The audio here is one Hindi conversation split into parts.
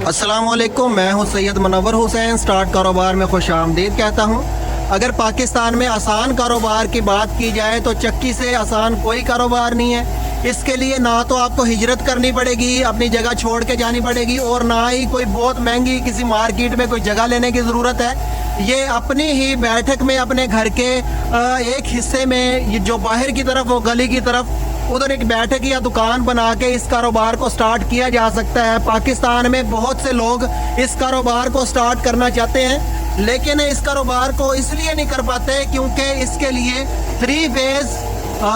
अस्सलामुअलैकुम, मैं हूं सैयद मुनव्वर हुसैन। स्टार्ट कारोबार में खुश आमदीद कहता हूं। अगर पाकिस्तान में आसान कारोबार की बात की जाए तो चक्की से आसान कोई कारोबार नहीं है। इसके लिए ना तो आपको हिजरत करनी पड़ेगी, अपनी जगह छोड़ के जानी पड़ेगी, और ना ही कोई बहुत महंगी किसी मार्केट में कोई जगह लेने की ज़रूरत है। ये अपनी ही बैठक में अपने घर के एक हिस्से में, ये जो बाहर की तरफ हो गली की तरफ, उधर एक बैठक या दुकान बना के इस कारोबार को स्टार्ट किया जा सकता है। पाकिस्तान में बहुत से लोग इस कारोबार को स्टार्ट करना चाहते हैं, लेकिन इस कारोबार को इसलिए नहीं कर पाते क्योंकि इसके लिए 3 फेज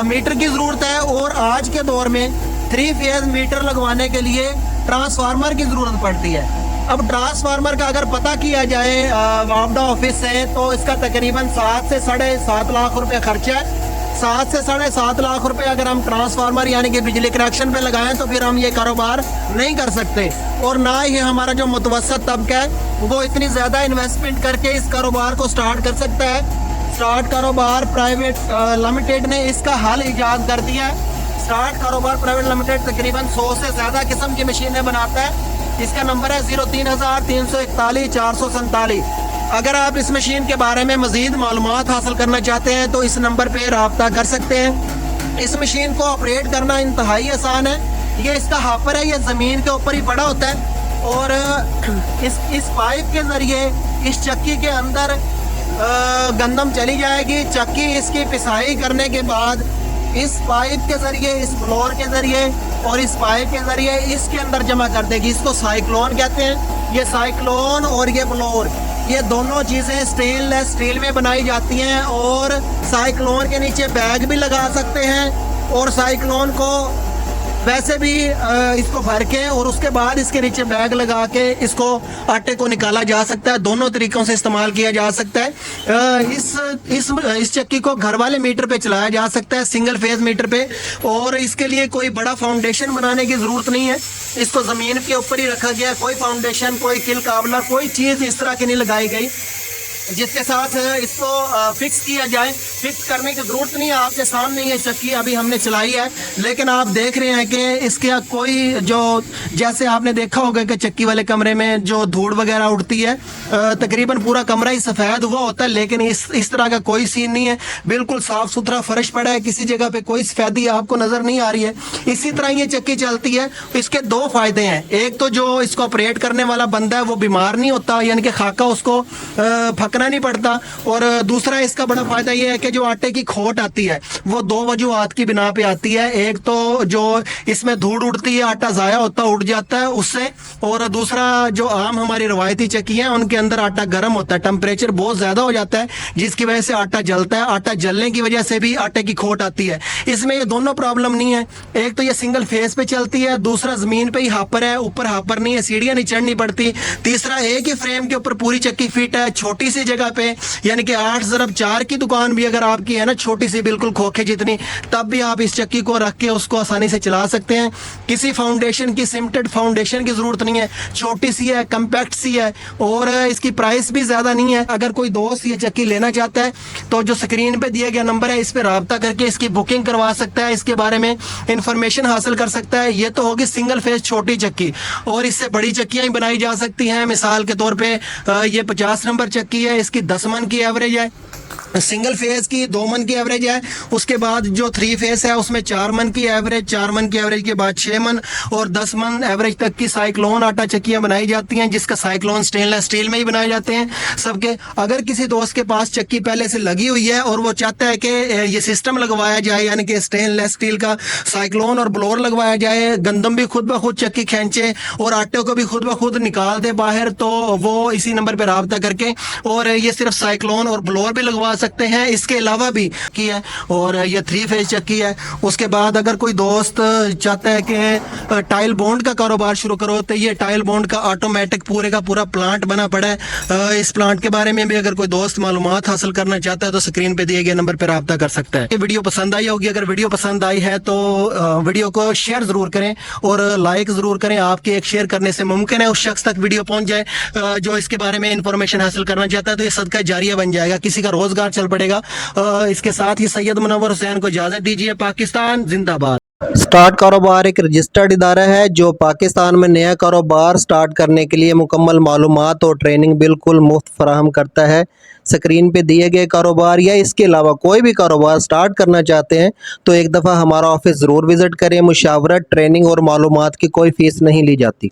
मीटर की ज़रूरत है, और आज के दौर में 3 फेज मीटर लगवाने के लिए ट्रांसफार्मर की ज़रूरत पड़ती है। अब ट्रांसफार्मर का अगर पता किया जाए वापडा ऑफिस से, तो इसका तकरीबन 7 से 7.5 लाख रुपये खर्चा है। 7 से 7.5 लाख रुपए अगर हम ट्रांसफार्मर यानी कि बिजली कनेक्शन पे लगाएं तो फिर हम ये कारोबार नहीं कर सकते, और ना ही हमारा जो मुतवसत तबका है वो इतनी ज़्यादा इन्वेस्टमेंट करके इस कारोबार को स्टार्ट कर सकता है। स्टार्ट कारोबार प्राइवेट लिमिटेड ने इसका हल ईजाद कर दिया है। स्टार्ट कारोबार प्राइवेट लिमिटेड तकरीबन 100 से ज़्यादा किस्म की मशीनें बनाता है। इसका नंबर है 03,341 447। अगर आप इस मशीन के बारे में मज़ीद मालूमात हासिल करना चाहते हैं तो इस नंबर पर रब्ता कर सकते हैं। इस मशीन को ऑपरेट करना इंतहाई आसान है। ये इसका हापर है, ये ज़मीन के ऊपर ही पड़ा होता है, और इस पाइप के ज़रिए इस चक्की के अंदर गंदम चली जाएगी। चक्की इसकी पिसाई करने के बाद इस पाइप के ज़रिए, इस ब्लोअर के ज़रिए और इस पाइप के ज़रिए इसके अंदर जमा कर देगी। इसको साइक्लोन कहते हैं। ये साइक्लोन और ये ब्लोअर, ये दोनों चीज़ें स्टेनलेस स्टील में बनाई जाती हैं, और साइक्लोन के नीचे बैग भी लगा सकते हैं, और साइक्लोन को वैसे भी इसको भर के और उसके बाद इसके नीचे बैग लगा के इसको आटे को निकाला जा सकता है। दोनों तरीक़ों से इस्तेमाल किया जा सकता है। इस चक्की को घर वाले मीटर पे चलाया जा सकता है, सिंगल फेज मीटर पे, और इसके लिए कोई बड़ा फाउंडेशन बनाने की ज़रूरत नहीं है। इसको ज़मीन के ऊपर ही रखा गया, कोई फाउंडेशन, कोई किल काबला, कोई चीज़ इस तरह की नहीं लगाई गई जिसके साथ इसको फिक्स किया जाए। फिक्स करने की ज़रूरत नहीं है। आपके सामने ये चक्की अभी हमने चलाई है, लेकिन आप देख रहे हैं कि इसके कोई जो, जैसे आपने देखा होगा कि चक्की वाले कमरे में जो धूड़ वगैरह उड़ती है, तकरीबन पूरा कमरा ही सफ़ेद हुआ होता है, लेकिन इस तरह का कोई सीन नहीं है। बिल्कुल साफ़ सुथरा फर्श पड़ा है, किसी जगह पे कोई सफ़ेदी आपको नज़र नहीं आ रही है। इसी तरह ये चक्की चलती है। इसके 2 फ़ायदे हैं। एक तो जो इसको ऑपरेट करने वाला बंदा है वो बीमार नहीं होता, यानी कि खाका उसको फकना नहीं पड़ता, और दूसरा इसका बड़ा फायदा ये है कि जो आटे की खोट आती है वो 2 वजूहात की बिना पे आती है। एक तो जो इसमें धूड़ उड़ती है, आटा ज़ाया होता है, उड़ जाता है उससे, और दूसरा जो आम हमारी रवायती चक्की है उनके अंदर आटा गर्म होता है, टेम्परेचर बहुत ज़्यादा हो जाता है, जिसकी वजह से आटा जलता है। आटा जलने की वजह से भी आटे की खोट आती है। इसमें ये दोनों प्रॉब्लम नहीं है। एक तो ये सिंगल फेस पे चलती है, दूसरा ज़मीन पे ही हापर है, ऊपर हापर नहीं है, सीढ़ियाँ नहीं चढ़नी पड़ती। तीसरा एक ही फ्रेम के ऊपर पूरी चक्की फिट है, छोटी सी जगह पे, यानी कि 8x4 की दुकान भी अगर आपकी है ना, छोटी सी बिल्कुल खोखे जितनी, तब भी आप इस चक्की को रख के उसको आसानी से चला सकते हैं। किसी फाउंडेशन की, सिमटेड फाउंडेशन की ज़रूरत नहीं है। छोटी सी है, कम्पैक्ट सी है, और इसकी प्राइस भी ज़्यादा नहीं है। अगर कोई दोस्त ये चक्की लेना चाहता है तो जो स्क्रीन पे दिया गया नंबर है, इस पर रब्ता करके इसकी बुकिंग करवा सकता है, इसके बारे में इंफॉर्मेशन हासिल कर सकता है। ये तो होगी सिंगल फेज छोटी चक्की, और इससे बड़ी चक्कियाँ ही बनाई जा सकती हैं। मिसाल के तौर पर ये 50 नंबर चक्की है, इसकी 10 मन की एवरेज है। सिंगल फेज की 2 मन की एवरेज है। उसके बाद जो 3 फेज है उसमें 4 मन की एवरेज, 4 मन की एवरेज के बाद 6 मन और 10 मन एवरेज तक की साइक्लोन आटा चक्कियां बनाई जाती हैं, जिसका साइक्लोन स्टेनलेस स्टील में ही बनाए जाते हैं सबके। अगर किसी दोस्त के पास चक्की पहले से लगी हुई है और वो चाहता है कि ये सिस्टम लगवाया जाए, यानी कि स्टेनलेस स्टील का साइक्लोन और ब्लोअर लगवाया जाए, गंदम भी खुद ब खुद चक्की खींचे और आटे को भी खुद ब खुद निकाल दे बाहर, तो वो इसी नंबर पर रब्ता करके और ये सिर्फ साइक्लोन और ब्लोअर भी लगवा सकते हैं। इसके अलावा भी की है, और ये 3 फेज चक्की है। उसके बाद अगर कोई दोस्त चाहता है कि टाइल बॉन्ड का कारोबार शुरू करो, तो ये टाइल बॉन्ड का ऑटोमेटिक पूरे का पूरा प्लांट बना पड़ा है। इस प्लांट के बारे में भी अगर कोई दोस्त मालूमात हासिल करना चाहता है तो स्क्रीन पे दिए गए नंबर पर रब्ता कर सकता है। ये वीडियो पसंद आई होगी। अगर वीडियो पसंद आई है तो वीडियो को शेयर जरूर करें और लाइक जरूर करें। आपके एक शेयर करने से मुमकिन है उस शख्स तक वीडियो पहुंच जाए जो इसके बारे में इंफॉर्मेशन हासिल करना चाहता है, तो ये सदका जारिया बन जाएगा, किसी का रोजगार चल पड़ेगा। इसके साथ ही सैयद मुनव्वर हुसैन को इजाजत दीजिए। पाकिस्तान जिंदाबाद। स्टार्ट कारोबार एक रजिस्टर्ड इदारा है जो पाकिस्तान में नया कारोबार स्टार्ट करने के लिए मुकम्मल मालूमात और ट्रेनिंग बिल्कुल मुफ्त फराहम करता है। स्क्रीन पे दिए गए कारोबार या इसके अलावा कोई भी कारोबार स्टार्ट करना चाहते हैं तो एक दफ़ा हमारा ऑफिस ज़रूर विज़िट करें। मुशावरत, ट्रेनिंग और मालूमात की कोई फ़ीस नहीं ली जाती।